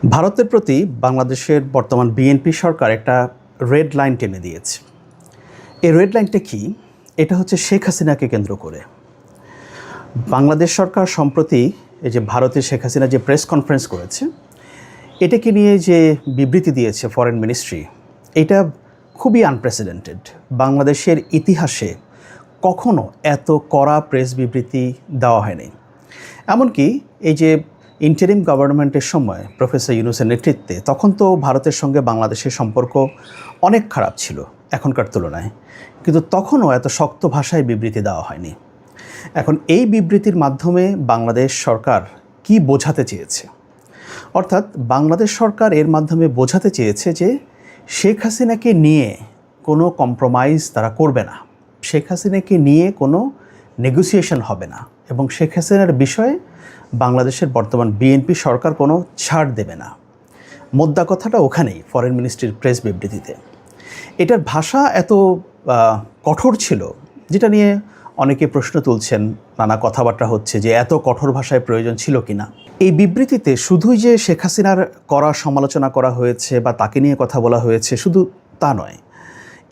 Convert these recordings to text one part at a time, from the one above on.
ভারতের প্রতি বাংলাদেশের বর্তমান বিএনপি সরকার একটা রেড লাইন টেনে দিয়েছে। এই রেড লাইনটা কি? এটা হচ্ছে শেখ হাসিনাকে কেন্দ্র করে। বাংলাদেশ সরকার সম্প্রতি এই যে ভারতের শেখ হাসিনা যে প্রেস কনফারেন্স করেছে, এটাকে নিয়ে যে বিবৃতি দিয়েছে ফরেন মিনিস্ট্রি, এটা খুবই আনপ্রেসিডেন্টেড। বাংলাদেশের ইতিহাসে কখনো এত কড়া প্রেস বিবৃতি দেওয়া হয়নি। এমনকি এই যে ইন্টারিম গভর্নমেন্টের সময় প্রফেসর ইউনূসের নেতৃত্বে, তখন তো ভারতের সঙ্গে বাংলাদেশের সম্পর্ক অনেক খারাপ ছিল এখনকার তুলনায়, কিন্তু তখনও এত শক্ত ভাষায় বিবৃতি দেওয়া হয়নি। এখন এই বিবৃতির মাধ্যমে বাংলাদেশ সরকার কি বোঝাতে চেয়েছে? অর্থাৎ বাংলাদেশ সরকার এর মাধ্যমে বোঝাতে চেয়েছে যে শেখ হাসিনাকে নিয়ে কোনো কম্প্রোমাইজ তারা করবে না, শেখ হাসিনাকে নিয়ে কোনো নেগোসিয়েশন হবে না, এবং শেখ হাসিনার বিষয়ে বাংলাদেশের বর্তমান বিএনপি সরকার কোনো ছাড় দেবে না। মোদ্দা কথাটা ওখানেই, ফরেন মিনিস্ট্রির প্রেস বিবৃতিতে। এটার ভাষা এত কঠোর ছিল, যেটা নিয়ে অনেকে প্রশ্ন তুলছেন, নানা কথাবার্তা হচ্ছে যে এত কঠোর ভাষায় প্রয়োজন ছিল কি না। এই বিবৃতিতে শুধুই যে শেখ হাসিনার করা সমালোচনা করা হয়েছে বা তাকে নিয়ে কথা বলা হয়েছে শুধু তা নয়,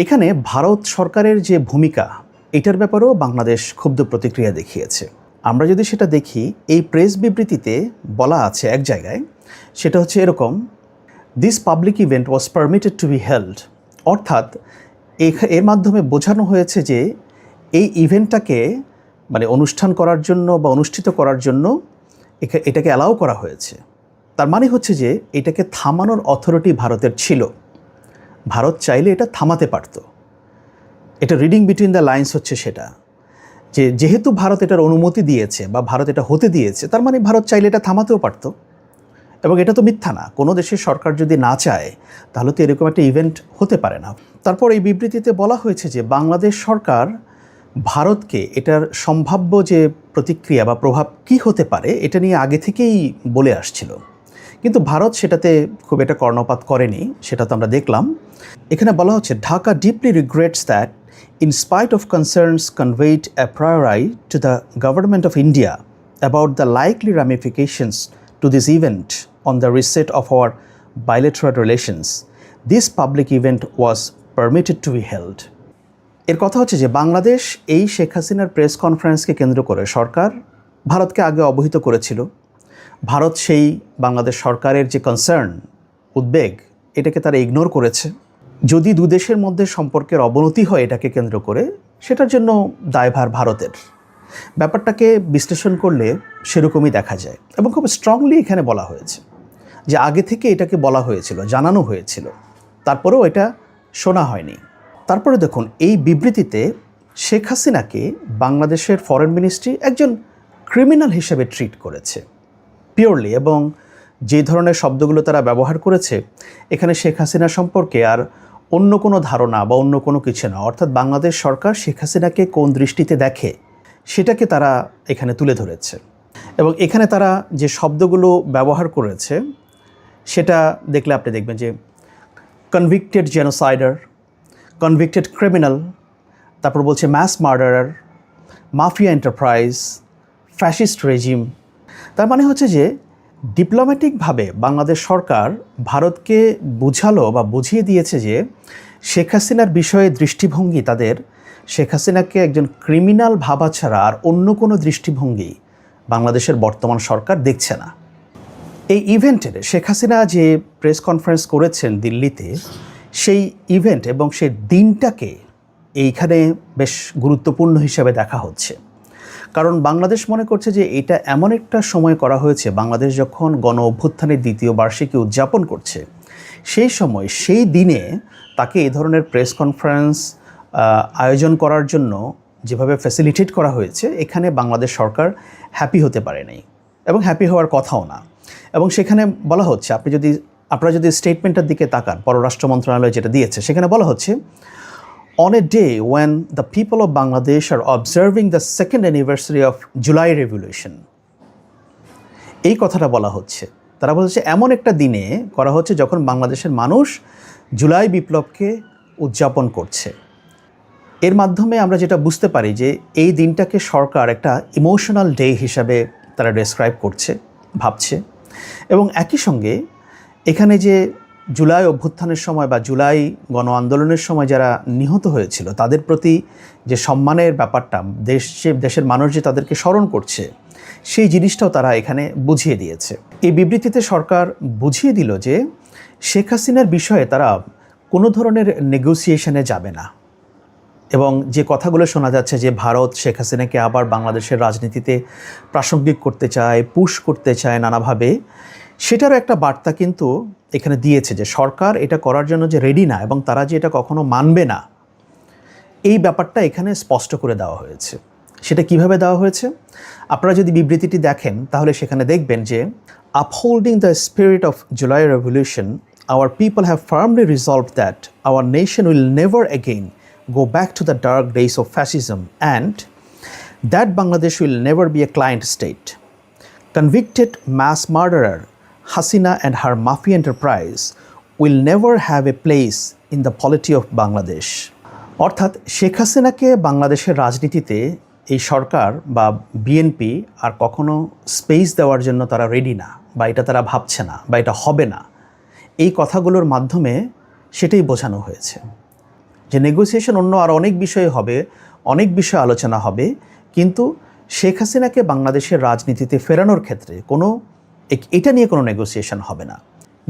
এখানে ভারত সরকারের যে ভূমিকা, এটার ব্যাপারেও বাংলাদেশ ক্ষুব্ধ প্রতিক্রিয়া দেখিয়েছে। আমরা যদি সেটা দেখি, এই প্রেস বিবৃতিতে বলা আছে এক জায়গায়, সেটা হচ্ছে এরকম: this public event was permitted to be held. অর্থাৎ এর মাধ্যমে বোঝানো হয়েছে যে এই ইভেন্টটাকে অনুষ্ঠান করার জন্য বা অনুষ্ঠিত করার জন্য এটাকে অ্যালাউ করা হয়েছে। তার মানে হচ্ছে যে এটাকে থামানোর অথরিটি ভারতের ছিল। ভারত চাইলে এটা থামাতে পারত। এটা রিডিং বিটুইন দ্য লাইন্স হচ্ছে সেটা, যে যেহেতু ভারত এটার অনুমতি দিয়েছে বা ভারত এটা হতে দিয়েছে, তার মানে ভারত চাইলে এটা থামাতেও পারত। এবং এটা তো মিথ্যা না, কোনো দেশের সরকার যদি না চায় তাহলে তো এরকম একটা ইভেন্ট হতে পারে না। তারপর এই বিবৃতিতে বলা হয়েছে যে বাংলাদেশ সরকার ভারতকে এটার সম্ভাব্য যে প্রতিক্রিয়া বা প্রভাব কি হতে পারে এটা নিয়ে আগে থেকেই বলে আসছিল, কিন্তু ভারত সেটাতে খুব একটা কর্ণপাত করেনি, সেটা তো আমরা দেখলাম। এখানে বলা হচ্ছে, Dhaka deeply regrets that in spite of concerns conveyed a priori to the government of India about the likely ramifications to this event on the reset of our bilateral relations, this public event was permitted to be held. এর কথা হচ্ছে যে বাংলাদেশ এই শেখ হাসিনার press কনফারেন্সকে কেন্দ্র করে সরকার ভারতকে আগে অবহিত করেছিল। ভারত সেই বাংলাদেশ সরকারের যে কনসার্ন, উদ্বেগ, এটাকে তারা ইগনোর করেছে। যদি দুদেশের মধ্যে সম্পর্কের অবনতি হয় এটাকে কেন্দ্র করে, সেটার জন্য দায়ভার ভারতের। ব্যাপারটাকে বিশ্লেষণ করলে সেরকমই দেখা যায়, এবং খুব স্ট্রংলি এখানে বলা হয়েছে যে আগে থেকে এটাকে বলা হয়েছিল, জানানো হয়েছিল, তারপরেও এটা শোনা হয়নি। তারপরে দেখুন, এই বিবৃতিতে শেখ হাসিনাকে বাংলাদেশের ফরেন মিনিস্ট্রি একজন ক্রিমিনাল হিসেবে ট্রিট করেছে পিওরলি, এবং যে ধরনের শব্দগুলো তারা ব্যবহার করেছে, এখানে শেখ হাসিনা সম্পর্কে আর অন্য কোনো ধারণা বা অন্য কোনো কিছু না। অর্থাৎ বাংলাদেশ সরকার শেখ হাসিনাকে কোন দৃষ্টিতে দেখে সেটাকে তারা এখানে তুলে ধরেছে। এবং এখানে তারা যে শব্দগুলো ব্যবহার করেছে সেটা দেখলে আপনি দেখবেন যে কনভিক্টেড জেনোসাইডার, কনভিক্টেড ক্রিমিনাল, তারপর বলছে mass murderer, mafia enterprise, fascist regime. তার মানে হচ্ছে যে ডিপ্লোম্যাটিকভাবে বাংলাদেশ সরকার ভারতকে বুঝালো বা বুঝিয়ে দিয়েছে যে শেখ হাসিনার বিষয়ে দৃষ্টিভঙ্গি তাদের, শেখ হাসিনাকে একজন ক্রিমিনাল ভাবা ছাড়া আর অন্য কোনো দৃষ্টিভঙ্গি বাংলাদেশের বর্তমান সরকার দেখছে না। এই ইভেন্টের শেখ হাসিনা যে প্রেস কনফারেন্স করেছেন দিল্লিতে, সেই ইভেন্ট এবং সেই দিনটাকে এইখানে বেশ গুরুত্বপূর্ণ হিসেবে দেখা হচ্ছে। কারণ বাংলাদেশ মনে করছে যে এটা এমন একটা সময় করা হয়েছে, বাংলাদেশ যখন গণ অভ্যুত্থানের দ্বিতীয় বার্ষিকী উদযাপন করছে, সেই সময় সেই দিনে তাকে এই ধরনের প্রেস কনফারেন্স আয়োজন করার জন্য যেভাবে ফ্যাসিলিটেট করা হয়েছে, এখানে বাংলাদেশ সরকার হ্যাপি হতে পারে নাই, এবং হ্যাপি হওয়ার কথাও না। এবং সেখানে বলা হচ্ছে, আপনারা যদি স্টেটমেন্টের দিকে তাকান, পররাষ্ট্র মন্ত্রণালয় যেটা দিয়েছে, সেখানে বলা হচ্ছে, on a day when the people of Bangladesh are observing the second anniversary of July Revolution, এই কথাটা বলা হচ্ছে। তারা বলছে এমন একটা দিনে করা হচ্ছে যখন বাংলাদেশের মানুষ জুলাই বিপ্লবকে উদযাপন করছে। এর মাধ্যমে আমরা যেটা বুঝতে পারি যে এই দিনটাকে সরকার একটা ইমোশনাল ডে হিসাবে তারা ডেসক্রাইব করছে, ভাবছে। এবং একই সঙ্গে এখানে যে জুলাই অভ্যুত্থানের সময় বা জুলাই গণ আন্দোলনের সময় যারা নিহত হয়েছিল তাদের প্রতি যে সম্মানের ব্যাপারটা দেশের মানুষ যে তাদেরকে স্মরণ করছে, সেই জিনিসটাও তারা এখানে বুঝিয়ে দিয়েছে। এই বিবৃতিতে সরকার বুঝিয়ে দিল যে শেখ হাসিনার বিষয়ে তারা কোনো ধরনের নেগোসিয়েশনে যাবে না, এবং যে কথাগুলো শোনা যাচ্ছে যে ভারত শেখ হাসিনাকে আবার বাংলাদেশের রাজনীতিতে প্রাসঙ্গিক করতে চায়, পুশ করতে চায় নানাভাবে, সেটারও একটা বার্তা কিন্তু এখানে দিয়েছে যে সরকার এটা করার জন্য যে রেডি না এবং তারা যে এটা কখনো মানবে না, এই ব্যাপারটা এখানে স্পষ্ট করে দেওয়া হয়েছে। সেটা কিভাবে দেওয়া হয়েছে? আপনারা যদি বিবৃতিটি দেখেন তাহলে সেখানে দেখবেন যে upholding the spirit of July revolution, our people have firmly resolved that our nation will never again go back to the dark days of fascism and that Bangladesh will never be a client state. Convicted mass murderer Hasina and her mafia enterprise will never have a place in the polity of Bangladesh. অর্থাৎ শেখ হাসিনাকে বাংলাদেশের রাজনীতিতে এই সরকার বা BNP আর কখনো space দেওয়ার জন্য তারা রেডি না, বা এটা তারা ভাবছে না, বা এটা হবে না। এই কথাগুলোর মাধ্যমে সেটাই বোঝানো হয়েছে যে নেগোসিয়েশন অন্য আর অনেক বিষয়ে হবে, অনেক বিষয়ে আলোচনা হবে, কিন্তু শেখ হাসিনাকে বাংলাদেশের রাজনীতিতে ফেরানোর ক্ষেত্রে এটা নিয়ে কোনো নেগোসিয়েশন হবে না।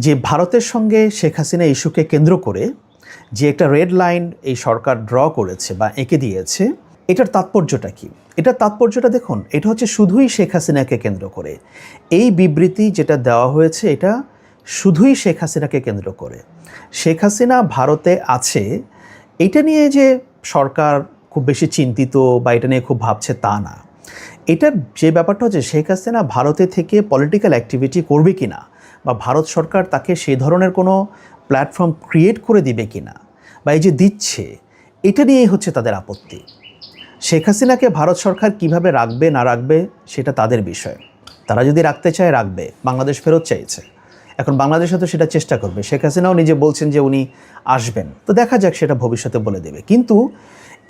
যে ভারতের সঙ্গে শেখ হাসিনা ইস্যুকে কেন্দ্র করে যে একটা রেড লাইন এই সরকার ড্র করেছে বা এঁকে দিয়েছে, এটার তাৎপর্যটা কি? এটার তাৎপর্যটা দেখুন, এটা হচ্ছে শুধুই শেখ হাসিনাকে কেন্দ্র করে। এই বিবৃতি যেটা দেওয়া হয়েছে এটা শুধুই শেখ হাসিনাকে কেন্দ্র করে। শেখ হাসিনা ভারতে আছে এটা নিয়ে যে সরকার খুব বেশি চিন্তিত বা এটা নিয়ে খুব ভাবছে তা না। এটার যে ব্যাপারটা হচ্ছে শেখ হাসিনা ভারতে থেকে পলিটিক্যাল অ্যাক্টিভিটি করবে কি না, বা ভারত সরকার তাকে সেই ধরনের কোনো প্ল্যাটফর্ম ক্রিয়েট করে দিবে কি না, বা এই যে দিচ্ছে, এটা নিয়েই হচ্ছে তাদের আপত্তি। শেখ হাসিনাকে ভারত সরকার কিভাবে রাখবে না রাখবে সেটা তাদের বিষয়। তারা যদি রাখতে চায় রাখবে, বাংলাদেশ ফেরত চাইছে, এখন বাংলাদেশে তো সেটা চেষ্টা করবে। শেখ হাসিনাও নিজে বলছেন যে উনি আসবেন, তো দেখা যাক সেটা ভবিষ্যতে বলে দেবে। কিন্তু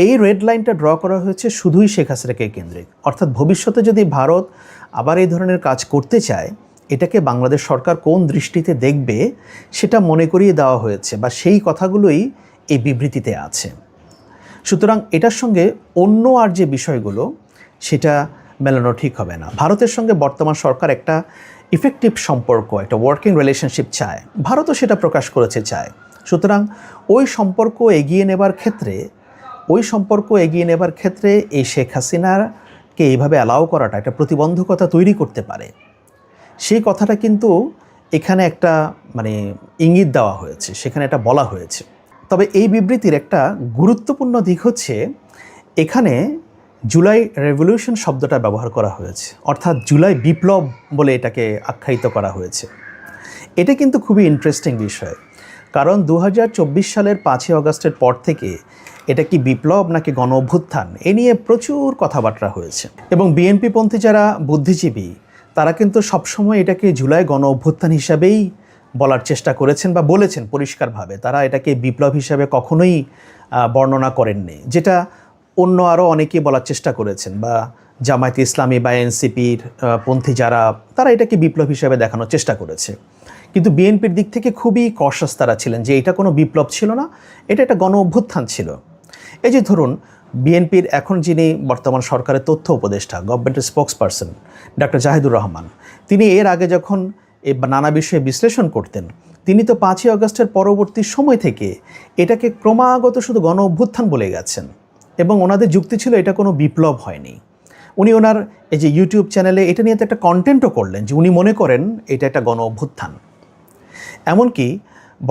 এই রেড লাইনটা ড্র করা হয়েছে শুধুই শেখ হাসিনাকে কেন্দ্রিক, অর্থাৎ ভবিষ্যতে যদি ভারত আবার এই ধরনের কাজ করতে চায়, এটাকে বাংলাদেশ সরকার কোন দৃষ্টিতে দেখবে সেটা মনে করিয়ে দেওয়া হয়েছে, বা সেই কথাগুলোই এই বিবৃতিতে আছে। সুতরাং এটার সঙ্গে অন্য আর যে বিষয়গুলো সেটা মেলানো ঠিক হবে না। ভারতের সঙ্গে বর্তমান সরকার একটা ইফেক্টিভ সম্পর্ক, একটা ওয়ার্কিং রিলেশনশিপ চায়, ভারতও সেটা প্রকাশ করেছে চায়। সুতরাং ওই সম্পর্ক এগিয়ে নেবার ক্ষেত্রে এই শেখ হাসিনাকে এইভাবে অ্যালাউ করাটা একটা প্রতিবন্ধকতা তৈরি করতে পারে, সেই কথাটা কিন্তু এখানে একটা ইঙ্গিত দেওয়া হয়েছে, সেখানে এটা বলা হয়েছে। তবে এই বিবৃতির একটা গুরুত্বপূর্ণ দিক হচ্ছে এখানে জুলাই রেভলিউশন শব্দটা ব্যবহার করা হয়েছে, অর্থাৎ জুলাই বিপ্লব বলে এটাকে আখ্যায়িত করা হয়েছে। এটা কিন্তু খুবই ইন্টারেস্টিং বিষয়, কারণ 2024 সালের 5ই আগস্টের পর থেকে এটা কি বিপ্লব নাকি গণ অভ্যুত্থান, এ নিয়ে প্রচুর কথাবার্তা হয়েছে, এবং বিএনপিপন্থী যারা বুদ্ধিজীবী তারা কিন্তু সবসময় এটাকে জুলাই গণ অভ্যুত্থান হিসাবেই বলার চেষ্টা করেছেন বা বলেছেন পরিষ্কারভাবে। তারা এটাকে বিপ্লব হিসাবে কখনোই বর্ণনা করেননি, যেটা অন্য আরও অনেকেই বলার চেষ্টা করেছেন, বা জামায়াতে ইসলামী বা এনসিপির পন্থী যারা, তারা এটাকে বিপ্লব হিসাবে দেখানোর চেষ্টা করেছে। কিন্তু বিএনপির দিক থেকে খুবই কশাস তারা ছিলেন যে এটা কোনো বিপ্লব ছিল না, এটা একটা গণ অভ্যুত্থান ছিল। এই যে ধরুন বিএনপির এখন যিনি বর্তমান সরকারের তথ্য উপদেষ্টা, গভর্নমেন্টের স্পোক্সপারসন ডক্টর জাহিদুর রহমান, তিনি এর আগে যখন নানা বিষয়ে বিশ্লেষণ করতেন, তিনি তো 5ই আগস্টের পরবর্তী সময় থেকে এটাকে ক্রমাগত শুধু গণ অভ্যুত্থান বলে গেছেন, এবং ওনাদের যুক্তি ছিল এটা কোনো বিপ্লব হয়নি। উনি ওনার এই যে ইউটিউব চ্যানেলে এটা নিয়ে তো একটা কন্টেন্টও করলেন যে উনি মনে করেন এটা একটা গণ অভ্যুত্থান। এমনকি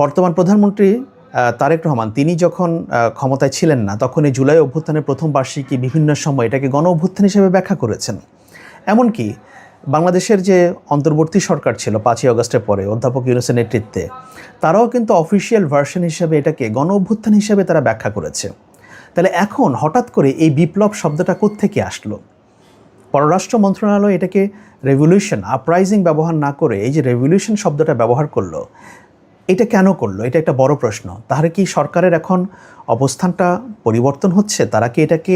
বর্তমান প্রধানমন্ত্রী তারেক রহমান তিনি যখন ক্ষমতায় ছিলেন না, তখন এই জুলাই অভ্যুত্থানের প্রথম বার্ষিকী বিভিন্ন সময় এটাকে গণ অভ্যুত্থান হিসেবে ব্যাখ্যা করেছেন। এমনকি বাংলাদেশের যে অন্তর্বর্তী সরকার ছিল 5ই আগস্টের পরে অধ্যাপক ইউনূসের নেতৃত্বে, তারাও কিন্তু অফিসিয়াল ভার্সন হিসেবে এটাকে গণ অভ্যুত্থান হিসেবে তারা ব্যাখ্যা করেছে। তাহলে এখন হঠাৎ করে এই বিপ্লব শব্দটা কোত্থেকে আসলো? পররাষ্ট্র মন্ত্রণালয় এটাকে রেভলিউশন, আপরাইজিং ব্যবহার না করে এই যে রেভলিউশন শব্দটা ব্যবহার করলো, এটা কেন করলো? এটা একটা বড় প্রশ্ন। তাহলে কি সরকারের এখন অবস্থানটা পরিবর্তন হচ্ছে? তারা কি এটাকে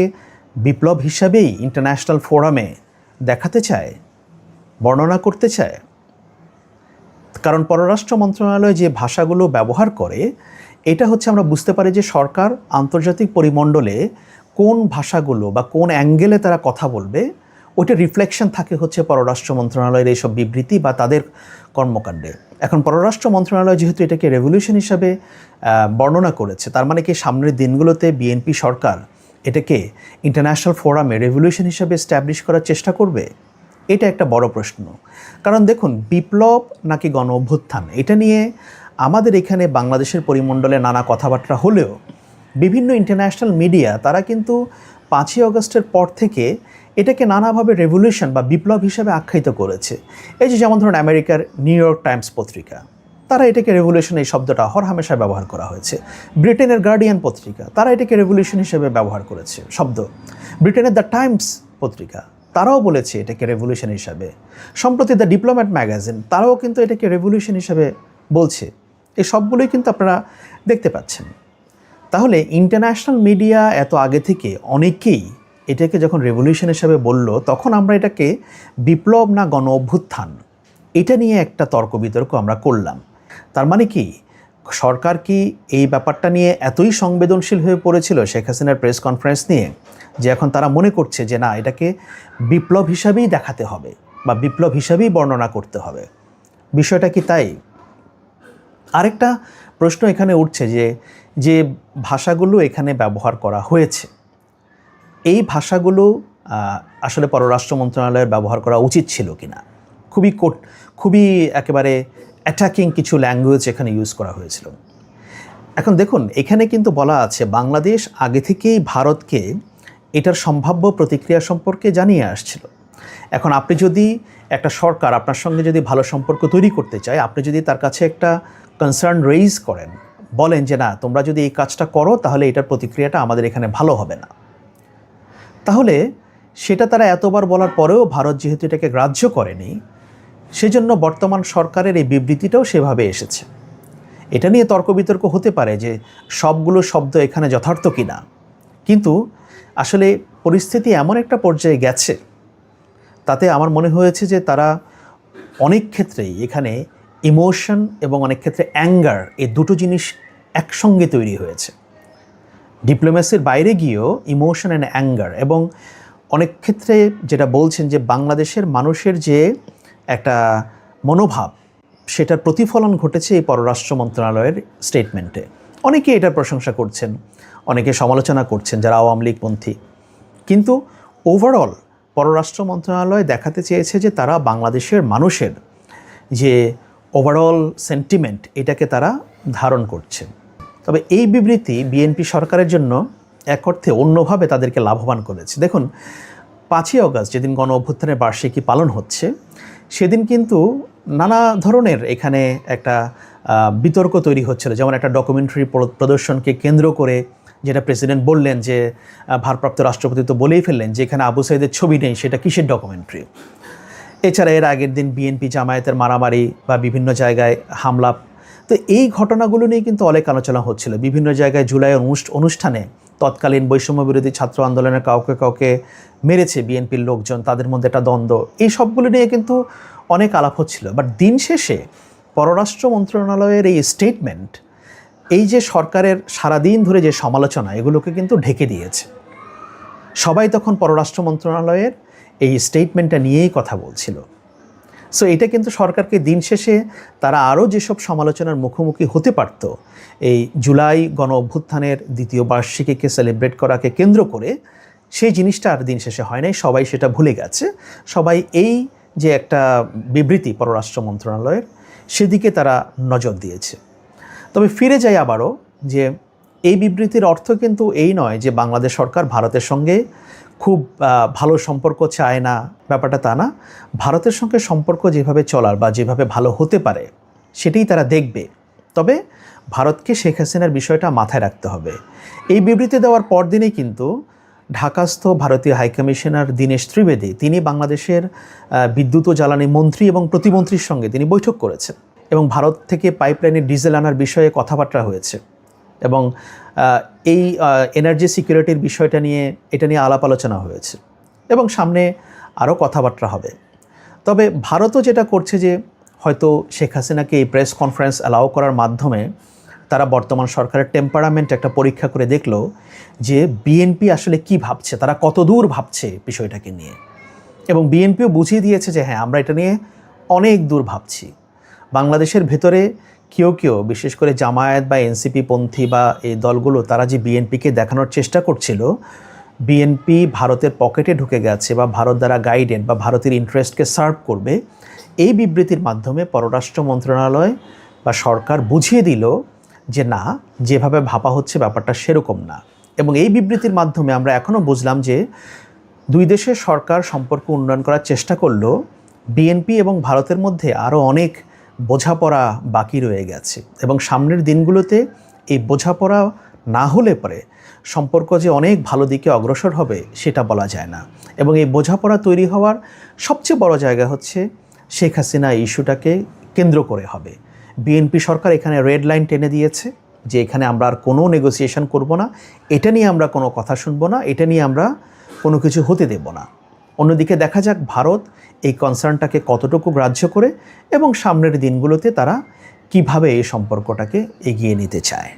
বিপ্লব হিসাবেই ইন্টারন্যাশনাল ফোরামে দেখাতে চায়, বর্ণনা করতে চায়? কারণ পররাষ্ট্র মন্ত্রণালয় যে ভাষাগুলো ব্যবহার করে এটা হচ্ছে আমরা বুঝতে পারি যে সরকার আন্তর্জাতিক পরিমণ্ডলে কোন ভাষাগুলো বা কোন অ্যাঙ্গেলে তারা কথা বলবে ওইটা রিফ্লেকশন থাকে হচ্ছে পররাষ্ট্র মন্ত্রণালয়ের এইসব বিবৃতি বা তাদের কর্মকাণ্ডে। এখন পররাষ্ট্র মন্ত্রণালয় যেহেতু এটাকে রেভলিউশন হিসাবে বর্ণনা করেছে, তার মানে কি সামনের দিনগুলোতে বিএনপি সরকার এটাকে ইন্টারন্যাশনাল ফোরামে রেভলিউশন হিসাবে এস্টাবলিশ করার চেষ্টা করবে? এটা একটা বড় প্রশ্ন। কারণ দেখুন, বিপ্লব নাকি গণ অভ্যুত্থান এটা নিয়ে আমাদের এখানে বাংলাদেশের পরিমণ্ডলে নানা কথাবার্তা হলেও বিভিন্ন ইন্টারন্যাশনাল মিডিয়া তারা কিন্তু 5ই আগস্টের পর থেকে এটাকে নানাভাবে রেভলিউশন বা বিপ্লব হিসাবে আখ্যায়িত করেছে। এই যে যেমন ধরুন আমেরিকার নিউ ইয়র্ক টাইমস পত্রিকা, তারা এটাকে রেভলিউশন এই শব্দটা হরহামেশা ব্যবহার করা হয়েছে। ব্রিটেনের গার্ডিয়ান পত্রিকা তারা এটাকে রেভলিউশন হিসেবে ব্যবহার করেছে শব্দ। ব্রিটেনের দ্য টাইমস পত্রিকা তারাও বলেছে এটাকে রেভলিউশন হিসাবে। সম্প্রতি দ্য ডিপ্লোম্যাট ম্যাগাজিন তারাও কিন্তু এটাকে রেভলিউশন হিসাবে বলছে। এই সবগুলোই কিন্তু আপনারা দেখতে পাচ্ছেন। তাহলে ইন্টারন্যাশনাল মিডিয়া এত আগে থেকে অনেকেই এটাকে যখন রেভলিউশন হিসাবে বলল, তখন আমরা এটাকে বিপ্লব না গণ অভ্যুত্থান এটা নিয়ে একটা তর্ক বিতর্ক আমরা করলাম। তার মানে কি সরকার কি এই ব্যাপারটা নিয়ে এতই সংবেদনশীল হয়ে পড়েছিল শেখ হাসিনার প্রেস কনফারেন্স নিয়ে, যে এখন তারা মনে করছে যে না, এটাকে বিপ্লব হিসাবেই দেখাতে হবে বা বিপ্লব হিসাবেই বর্ণনা করতে হবে? বিষয়টা কি তাই? আরেকটা প্রশ্ন এখানে উঠছে যে যে ভাষাগুলো এখানে ব্যবহার করা হয়েছে, এই ভাষাগুলো আসলে পররাষ্ট্র মন্ত্রণালয়ের ব্যবহার করা উচিত ছিল কিনা? খুবই একেবারে অ্যাটাকিং কিছু ল্যাঙ্গুয়েজ এখানে ইউজ করা হয়েছিল। এখন দেখুন, এখানে কিন্তু বলা আছে বাংলাদেশ আগে থেকেই ভারতকে এটার সম্ভাব্য প্রতিক্রিয়া সম্পর্কে জানিয়ে আসছিল। এখন আপনি যদি একটা সরকার আপনার সঙ্গে যদি ভালো সম্পর্ক তৈরি করতে চায়, আপনি যদি তার কাছে একটা কনসার্ন রেইজ করেন, বলেন যে না, তোমরা যদি এই কাজটা করো তাহলে এটার প্রতিক্রিয়াটা আমাদের এখানে ভালো হবে না, তাহলে সেটা তারা এতবার বলার পরেও ভারত যেহেতু এটাকে গ্রাহ্য করেনি, সেজন্য বর্তমান সরকারের এই বিবৃতিটাও সেভাবে এসেছে। এটা নিয়ে তর্ক বিতর্ক হতে পারে যে সবগুলো শব্দ এখানে যথার্থ কিনা, কিন্তু আসলে পরিস্থিতি এমন একটা পর্যায়ে গেছে, তাতে আমার মনে হয়েছে যে তারা অনেক ক্ষেত্রেই এখানে ইমোশন এবং অনেক ক্ষেত্রে অ্যাঙ্গার, এই দুটো জিনিস একসঙ্গে তৈরি হয়েছে। ডিপ্লোম্যাসির বাইরে গিয়েও ইমোশন অ্যান্ড অ্যাঙ্গার, এবং অনেক ক্ষেত্রে যেটা বলছেন যে বাংলাদেশের মানুষের যে একটা মনোভাব, সেটার প্রতিফলন ঘটেছে এই পররাষ্ট্র মন্ত্রণালয়ের স্টেটমেন্টে। অনেকে এটার প্রশংসা করছেন, অনেকে সমালোচনা করছেন যারা আওয়ামী লীগপন্থী, কিন্তু ওভারঅল পররাষ্ট্র মন্ত্রণালয় দেখাতে চেয়েছে যে তারা বাংলাদেশের মানুষের যে ওভারঅল সেন্টিমেন্ট এটাকে তারা ধারণ করছে। তবে এই বিবৃতি বিএনপি সরকারের জন্য এক অর্থে অন্যভাবে তাদেরকে লাভবান করেছে। দেখুন, 5ই আগস্ট যেদিন গণ অভ্যুত্থানের বার্ষিকী পালন হচ্ছে, সেদিন কিন্তু নানা ধরনের এখানে একটা বিতর্ক তৈরি হচ্ছিল। যেমন একটা ডকুমেন্টারি প্রদর্শনকে কেন্দ্র করে যেটা প্রেসিডেন্ট বললেন যে ভারপ্রাপ্ত রাষ্ট্রপতি তো বলেই ফেললেন যে এখানে আবু সাইদের ছবি নেই, সেটা কিসের ডকুমেন্টারি। এছাড়া এর আগের দিন বিএনপি জামায়াতের মারামারি বা বিভিন্ন জায়গায় হামলা, তো এই ঘটনাগুলো নিয়ে কিন্তু অনেক আলোচনা হচ্ছিল। বিভিন্ন জায়গায় জুলাই অনুষ্ঠানে তৎকালীন বৈষম্য বিরোধী ছাত্র আন্দোলনের কাউকে মেরেছে বিএনপির লোকজন, তাদের মধ্যে একটা দ্বন্দ্ব, এই সবগুলো নিয়ে কিন্তু অনেক আলাপ হচ্ছিল। বাট দিন শেষে পররাষ্ট্র মন্ত্রণালয়ের এই স্টেটমেন্ট, এই যে সরকারের সারাদিন ধরে যে সমালোচনা, এগুলোকে কিন্তু ঢেকে দিয়েছে। সবাই তখন পররাষ্ট্র মন্ত্রণালয়ের এই স্টেটমেন্টটা নিয়েই কথা বলছিল। সো এটা কিন্তু সরকারকে দিন শেষে তারা আরও যেসব সমালোচনার মুখোমুখি হতে পারত, এই জুলাই গণ অভ্যুত্থানের দ্বিতীয় বার্ষিকীকে সেলিব্রেট করাকে কেন্দ্র করে, সেই জিনিসটা আর দিন শেষে হয় নাই। সবাই সেটা ভুলে গেছে। সবাই এই যে একটা বিবৃতি পররাষ্ট্র মন্ত্রণালয়ের, সেদিকে তারা নজর দিয়েছে। তবে ফিরে যাই আবারও যে এই বিবৃতির অর্থ কিন্তু এই নয় যে বাংলাদেশ সরকার ভারতের সঙ্গে খুব ভালো সম্পর্ক চায় না, ব্যাপারটা তা না। ভারতের সঙ্গে সম্পর্ক যেভাবে চলার বা যেভাবে ভালো হতে পারে সেটাই তারা দেখবে। তবে ভারতকে শেখ হাসিনার বিষয়টা মাথায় রাখতে হবে। এই বিবৃতি দেওয়ার পরদিনেই কিন্তু ঢাকাস্থ ভারতীয় হাইকমিশনার দীনেশ ত্রিবেদী, তিনি বাংলাদেশের বিদ্যুৎ ও জ্বালানি মন্ত্রী এবং প্রতিমন্ত্রীর সঙ্গে তিনি বৈঠক করেছেন, এবং ভারত থেকে পাইপলাইনে ডিজেল আনার বিষয়ে কথাবার্তা হয়েছে, এবং এই এনার্জি সিকিউরিটির বিষয়টা নিয়ে এটা নিয়ে আলাপ আলোচনা হয়েছে, এবং সামনে আরও কথাবার্তা হবে। তবে ভারতও যেটা করছে যে হয়তো শেখ হাসিনাকে এই প্রেস কনফারেন্স অ্যালাউ করার মাধ্যমে তারা বর্তমান সরকারের টেম্পারামেন্ট একটা পরীক্ষা করে দেখলো যে বিএনপি আসলে কি ভাবছে, তারা কত দূর ভাবছে বিষয়টাকে নিয়ে। এবং বিএনপিও বুঝিয়ে দিয়েছে যে হ্যাঁ, আমরা এটা নিয়ে অনেক দূর ভাবছি। বাংলাদেশের ভেতরে কেউ বিশেষ করে জামায়াত বা এনসিপি পন্থী বা এই দলগুলো তারা যে বিএনপিকে দেখানোর চেষ্টা করছিল বিএনপি ভারতের পকেটে ঢুকে গেছে বা ভারত দ্বারা গাইডেড বা ভারতের ইন্টারেস্টকে সার্ভ করবে, এই বিবৃতির মাধ্যমে পররাষ্ট্র মন্ত্রণালয় বা সরকার বুঝিয়ে দিল যে না, যেভাবে ভাবা হচ্ছে ব্যাপারটা সেরকম না। এবং এই বিবৃতির মাধ্যমে আমরা এখনও বুঝলাম যে দুই দেশের সরকার সম্পর্ক উন্নয়ন করার চেষ্টা করলেও বিএনপি এবং ভারতের মধ্যে আরও অনেক বোঝাপড়া বাকি রয়ে গেছে এবং সামনের দিনগুলোতে এই বোঝাপড়া না হলে পরে সম্পর্ক যে অনেক ভালো দিকে অগ্রসর হবে সেটা বলা যায় না। এবং এই বোঝাপড়া তৈরি হওয়ার সবচেয়ে বড় জায়গা হচ্ছে শেখ হাসিনা ইস্যুটাকে কেন্দ্র করে হবে। বিএনপি সরকার এখানে রেড লাইন টেনে দিয়েছে যে এখানে আমরা আর কোনো নেগোসিয়েশন করব না, এটা নিয়ে আমরা কোনো কথা শুনবো না, এটা নিয়ে আমরা কোনো কিছু হতে দেব না। অন্যদিকে দেখা যাক ভারত এই কনসার্নটাকে কতটুকু গ্রাহ্য করে এবং সামনের দিনগুলোতে তারা কিভাবে এই সম্পর্কটাকে এগিয়ে নিতে চায়।